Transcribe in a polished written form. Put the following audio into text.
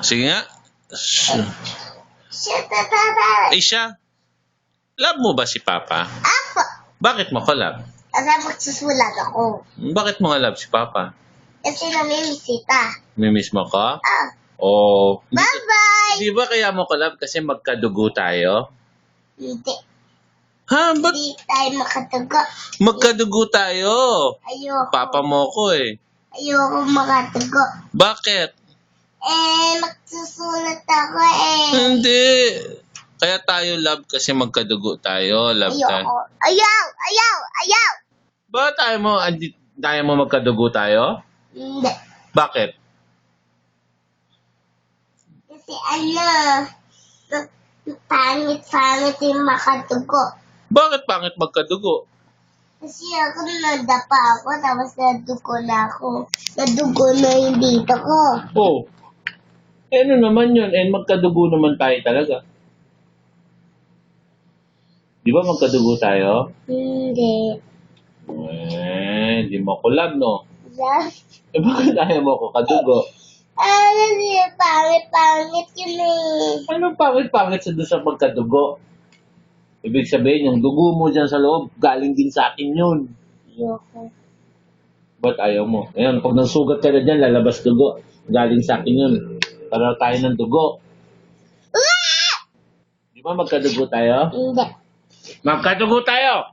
Sige nga. Siya tatara. Ay siya, love mo ba si Papa? Apo. Bakit mo ka love? Kasi magsusulat ako. Bakit mo nga love si Papa? Kasi namimisita. Mimiss mo ko? Ah. O, Bye-bye! di ba kaya mo ka love kasi magkadugo tayo? Hindi. Ha? Ba't Hindi tayo makatugo. magkadugo tayo? Ayoko. Papa mo ko eh. Ayoko makatugo. Bakit? Magsusulat ako eh. Hindi. Kaya tayo love kasi magkadugo tayo. Love tayo. Ayoko. Ayaw! Ba tayo mo magkadugo tayo? Hindi. Bakit? Kasi pangit yung makatugo. Bakit pangit magkadugo? Kasi ako nadapa ako, tapos nadugo na ako. Nadugo na yung dito ko. Oh. Eh, ano naman yun? Eh, magkadugo naman tayo talaga. Di ba magkadugo tayo? Hindi. Di mo ko love, no? Love? Eh, bakit ayaw mo ko kadugo? Kasi pangit yun eh. Ano pangit-pangit sa pagkadugo? Ibig sabihin, yung dugo mo dyan sa loob, galing din sa akin yun. Ayoko. Ba't ayaw mo? Ayan, pag nagsugat ka na dyan, lalabas dugo. Galing sa akin yun. Para tayo ng dugo. Di ba magkadugo tayo? Hindi. Magkadugo tayo!